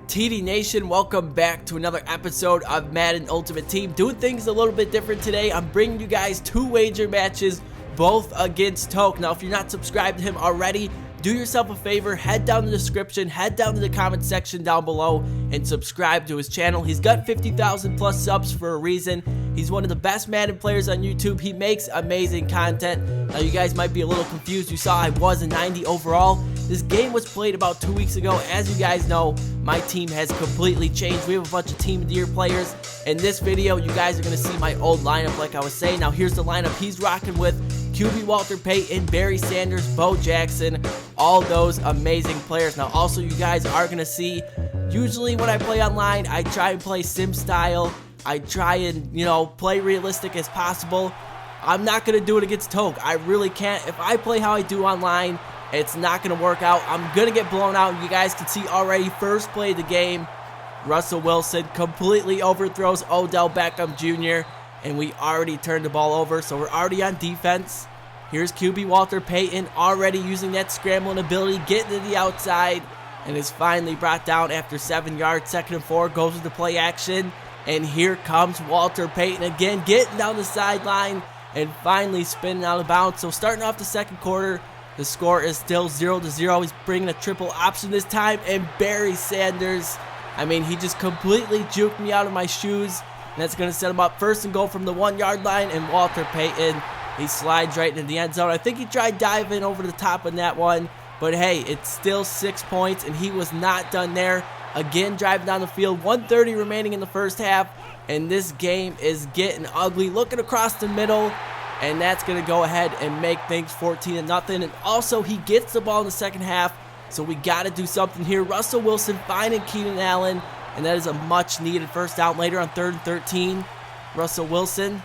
TD Nation, welcome back to another episode of Madden Ultimate Team. Doing things a little bit different today. I'm bringing you guys two wager matches, both against Toke. Now, if you're not subscribed to him already, do yourself a favor, head down to the description, head down to the comment section down below, and subscribe to his channel. He's got 50,000 plus subs for a reason. He's one of the best Madden players on YouTube. He makes amazing content. Now, you guys might be a little confused. You saw I was a 90 overall. This game was played about 2 weeks ago. As you guys know, my team has completely changed. We have a bunch of Team of the Year players. In this video, you guys are going to see my old lineup like I was saying. Now, here's the lineup he's rocking with. QB Walter Payton, Barry Sanders, Bo Jackson, all those amazing players. Now, also, you guys are going to see, usually when I play online, I try and play sim style. I try and, play realistic as possible. I'm not going to do it against Toke. I really can't. If I play how I do online, it's not going to work out. I'm going to get blown out. You guys can see already, first play of the game, Russell Wilson completely overthrows Odell Beckham Jr., and we already turned the ball over, so we're already on defense. Here's QB Walter Payton already using that scrambling ability, getting to the outside, and is finally brought down after 7 yards. 2nd and 4, goes with the play action, and here comes Walter Payton again, getting down the sideline, and finally spinning out of bounds. So starting off the second quarter, the score is still 0-0. He's bringing a triple option this time, and Barry Sanders, he just completely juked me out of my shoes. And that's going to set him up 1st and goal from the 1 yard line, and Walter Payton, he slides right into the end zone. I think he tried diving over the top on that one, but hey, it's still 6 points, and he was not done there. Again, driving down the field, 1:30 remaining in the first half, and this game is getting ugly. Looking across the middle, and that's going to go ahead and make things 14-0. And also, he gets the ball in the second half, so we got to do something here. Russell Wilson finding Keenan Allen, and that is a much-needed first down later on 3rd and 13. Russell Wilson,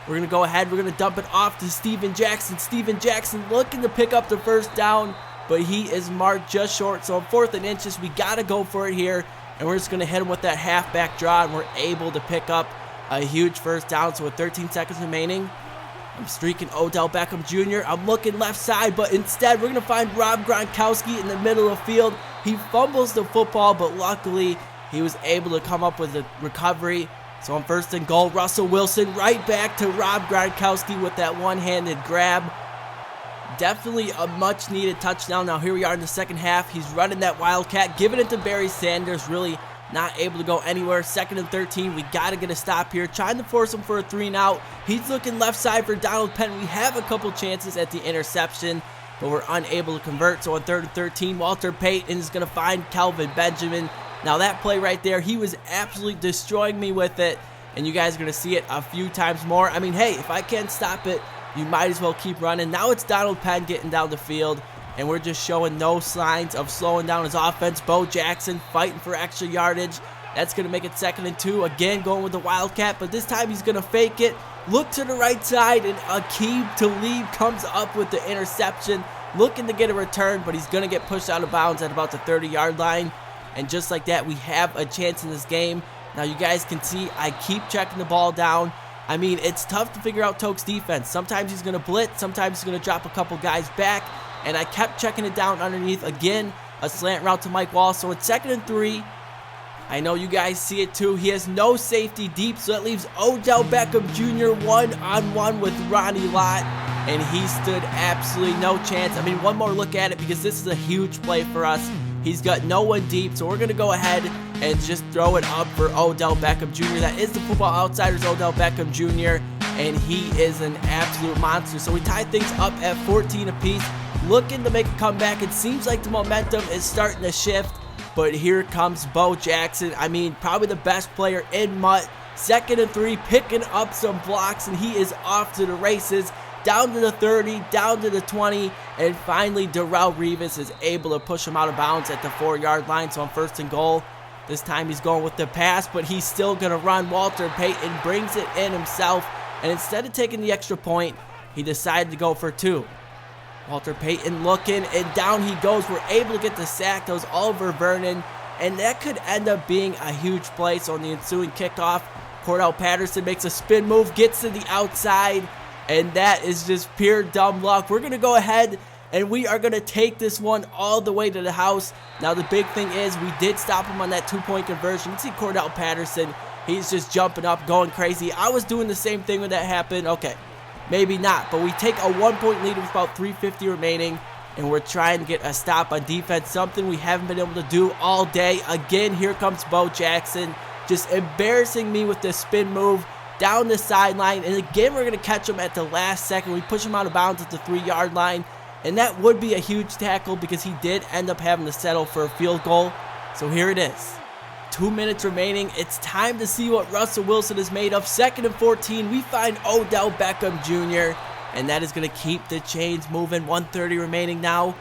we're going to go ahead. We're going to dump it off to Steven Jackson. Steven Jackson looking to pick up the first down, but he is marked just short. So on 4th and inches, we got to go for it here, and we're just going to hit him with that halfback draw, and we're able to pick up a huge first down. So with 13 seconds remaining, I'm streaking Odell Beckham Jr. I'm looking left side, but instead we're going to find Rob Gronkowski in the middle of the field. He fumbles the football, but luckily he was able to come up with a recovery. So on 1st and goal, Russell Wilson right back to Rob Gronkowski with that one-handed grab. Definitely a much-needed touchdown. Now here we are in the second half. He's running that Wildcat, giving it to Barry Sanders, really not able to go anywhere. 2nd and 13, we got to get a stop here. Trying to force him for a 3-and-out. He's looking left side for Donald Penn. We have a couple chances at the interception, but we're unable to convert. So on 3rd and 13, Walter Payton is going to find Kelvin Benjamin. Now that play right there, he was absolutely destroying me with it, and you guys are going to see it a few times more. Hey, if I can't stop it, you might as well keep running. Now it's Donald Penn getting down the field, and we're just showing no signs of slowing down his offense. Bo Jackson fighting for extra yardage. That's going to make it 2nd and 2. Again, going with the Wildcat, but this time he's going to fake it. Look to the right side, and Aqib Talib comes up with the interception, looking to get a return, but he's going to get pushed out of bounds at about the 30-yard line. And just like that, we have a chance in this game. Now, you guys can see I keep checking the ball down. It's tough to figure out Toke's defense. Sometimes he's going to blitz. Sometimes he's going to drop a couple guys back. And I kept checking it down underneath. Again, a slant route to Mike Wallace. So it's 2nd and 3. I know you guys see it too. He has no safety deep, so that leaves Odell Beckham Jr. one-on-one with Ronnie Lott. And he stood absolutely no chance. One more look at it, because this is a huge play for us. He's got no one deep, so we're going to go ahead and just throw it up for Odell Beckham Jr. That is the Football Outsiders Odell Beckham Jr., and he is an absolute monster. So we tie things up at 14 apiece, looking to make a comeback. It seems like the momentum is starting to shift, but here comes Bo Jackson. Probably the best player in MUT. 2nd and 3, picking up some blocks, and he is off to the races. Down to the 30, down to the 20, and finally Darrelle Revis is able to push him out of bounds at the 4-yard line. So on 1st and goal, this time he's going with the pass, but he's still going to run. Walter Payton brings it in himself, and instead of taking the extra point, he decided to go for 2. Walter Payton looking, and down he goes. We're able to get the sack. That was Oliver Vernon, and that could end up being a huge play. So on the ensuing kickoff, Cordell Patterson makes a spin move, gets to the outside, and that is just pure dumb luck. We're going to go ahead and we are going to take this one all the way to the house. Now, the big thing is we did stop him on that 2-point conversion. You can see Cordell Patterson, he's just jumping up, going crazy. I was doing the same thing when that happened. Okay, maybe not, but we take a 1-point lead with about 3:50 remaining, and we're trying to get a stop on defense, something we haven't been able to do all day. Again, here comes Bo Jackson, just embarrassing me with the spin move down the sideline, and again, we're going to catch him at the last second. We push him out of bounds at the 3-yard line, and that would be a huge tackle because he did end up having to settle for a field goal. So here it is. 2 minutes remaining. It's time to see what Russell Wilson is made of. 2nd and 14. We find Odell Beckham Jr., and that is going to keep the chains moving. 1:30 remaining now.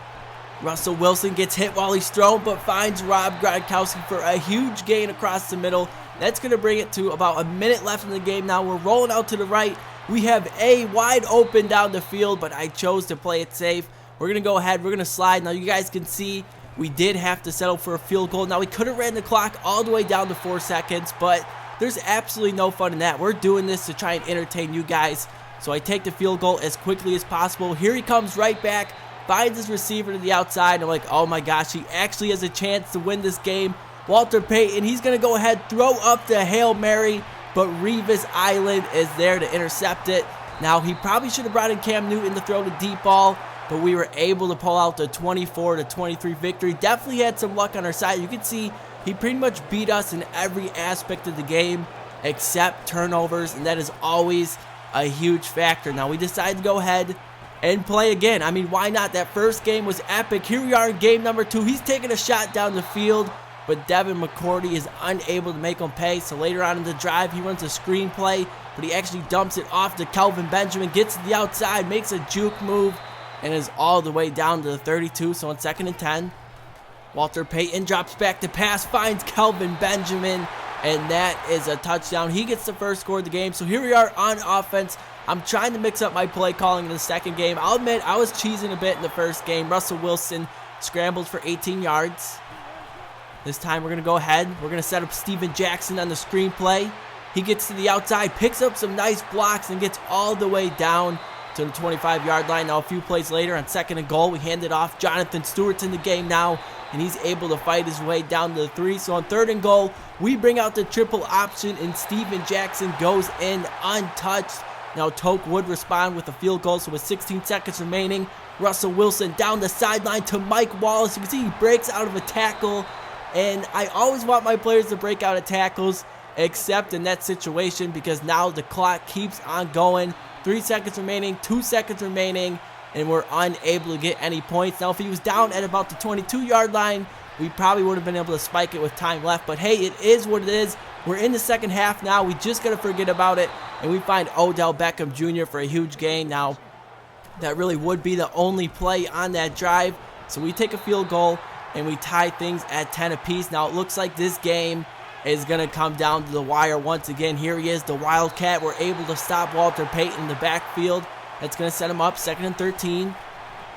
Russell Wilson gets hit while he's thrown, but finds Rob Gronkowski for a huge gain across the middle. That's going to bring it to about a minute left in the game now. We're rolling out to the right. We have A wide open down the field, but I chose to play it safe. We're going to go ahead. We're going to slide. Now, you guys can see we did have to settle for a field goal. Now, we could have ran the clock all the way down to 4 seconds, but there's absolutely no fun in that. We're doing this to try and entertain you guys. So I take the field goal as quickly as possible. Here he comes right back, finds his receiver to the outside. I'm like, oh my gosh, he actually has a chance to win this game. Walter Payton, he's going to go ahead, throw up the Hail Mary, but Revis Island is there to intercept it. Now, he probably should have brought in Cam Newton to throw the deep ball, but we were able to pull out the 24-23 victory. Definitely had some luck on our side. You can see he pretty much beat us in every aspect of the game except turnovers, and that is always a huge factor. Now, we decided to go ahead and play again. I mean, why not? That first game was epic. Here we are in game number 2. He's taking a shot down the field, but Devin McCourty is unable to make him pay. So later on in the drive, he runs a screen play, but he actually dumps it off to Kelvin Benjamin, gets to the outside, makes a juke move, and is all the way down to the 32. So on 2nd and 10, Walter Payton drops back to pass, finds Kelvin Benjamin, and that is a touchdown. He gets the first score of the game. So here we are on offense. I'm trying to mix up my play calling in the second game. I'll admit I was cheesing a bit in the first game. Russell Wilson scrambles for 18 yards. This time we're going to go ahead. We're going to set up Steven Jackson on the screenplay. He gets to the outside, picks up some nice blocks, and gets all the way down to the 25-yard line. Now, a few plays later on 2nd and goal, we hand it off. Jonathan Stewart's in the game now, and he's able to fight his way down to the 3. So on 3rd and goal, we bring out the triple option, and Steven Jackson goes in untouched. Now, Toke would respond with a field goal, so with 16 seconds remaining, Russell Wilson down the sideline to Mike Wallace. You can see he breaks out of a tackle, and I always want my players to break out of tackles, except in that situation, because now the clock keeps on going. 3 seconds remaining, 2 seconds remaining, and we're unable to get any points. Now, if he was down at about the 22-yard line, we probably would have been able to spike it with time left. But hey, it is what it is. We're in the second half now. We just got to forget about it, and we find Odell Beckham Jr. for a huge gain. Now, that really would be the only play on that drive. So we take a field goal, and we tie things at 10 apiece. Now, it looks like this game is going to come down to the wire once again. Here he is, the Wildcat. We're able to stop Walter Payton in the backfield. That's going to set him up, 2nd and 13.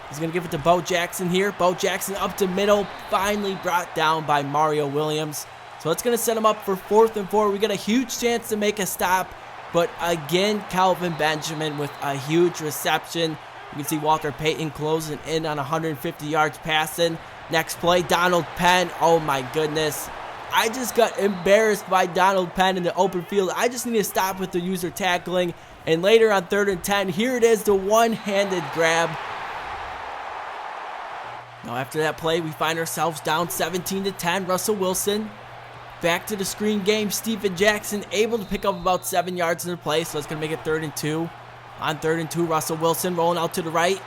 He's going to give it to Bo Jackson here. Bo Jackson up to middle, finally brought down by Mario Williams. So it's going to set him up for 4th and 4. We got a huge chance to make a stop, but again, Kelvin Benjamin with a huge reception. You can see Walter Payton closing in on 150 yards passing. Next play, Donald Penn. Oh my goodness. I just got embarrassed by Donald Penn in the open field. I just need to stop with the user tackling. And later on 3rd and 10, here it is, the one-handed grab. Now after that play, we find ourselves down 17-10. Russell Wilson back to the screen game. Steven Jackson able to pick up about 7 yards in the play, so it's going to make it 3rd and 2. On 3rd and 2, Russell Wilson rolling out to the right.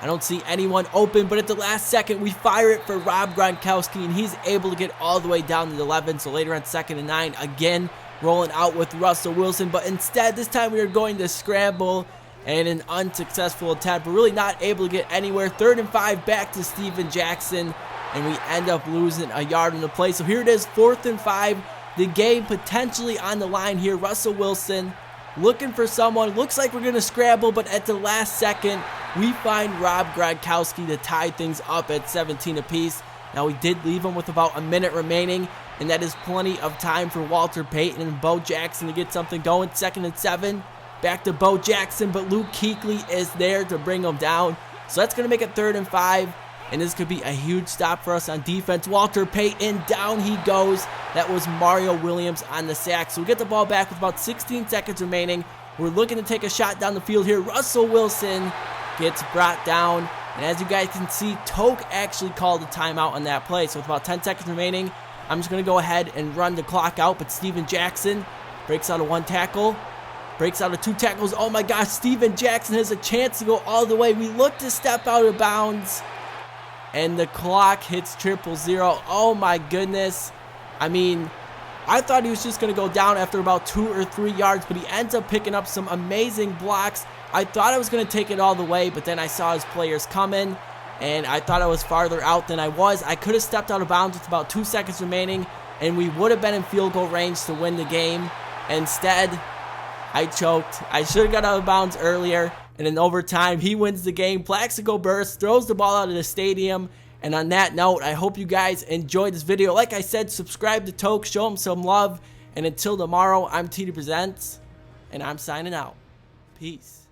I don't see anyone open, but at the last second, we fire it for Rob Gronkowski, and he's able to get all the way down to the 11. So later on 2nd and 9, again, rolling out with Russell Wilson. But instead, this time we are going to scramble, and an unsuccessful attempt. We're really not able to get anywhere. 3rd and 5, back to Steven Jackson, and we end up losing a yard in the play. So here it is, 4th and 5. The game potentially on the line here. Russell Wilson looking for someone. Looks like we're going to scramble, but at the last second, we find Rob Gronkowski to tie things up at 17 apiece. Now, we did leave him with about a minute remaining, and that is plenty of time for Walter Payton and Bo Jackson to get something going. 2nd and 7, back to Bo Jackson, but Luke Kuechly is there to bring him down. So that's going to make it 3rd and 5. And this could be a huge stop for us on defense. Walter Payton, down he goes. That was Mario Williams on the sack. So we get the ball back with about 16 seconds remaining. We're looking to take a shot down the field here. Russell Wilson gets brought down. And as you guys can see, Toke actually called a timeout on that play. So with about 10 seconds remaining, I'm just going to go ahead and run the clock out. But Steven Jackson breaks out of 1 tackle. Breaks out of 2 tackles. Oh my gosh, Steven Jackson has a chance to go all the way. We look to step out of bounds. And the clock hits 000. Oh my goodness. I mean, I thought he was just going to go down after about 2 or 3 yards, but he ends up picking up some amazing blocks. I thought I was going to take it all the way, but then I saw his players coming, and I thought I was farther out than I was. I could have stepped out of bounds with about 2 seconds remaining, and we would have been in field goal range to win the game. Instead, I choked. I should have got out of bounds earlier. And in overtime, he wins the game. Plaxico Burst throws the ball out of the stadium. And on that note, I hope you guys enjoyed this video. Like I said, subscribe to Toke, show him some love. And until tomorrow, I'm TD Presents, and I'm signing out. Peace.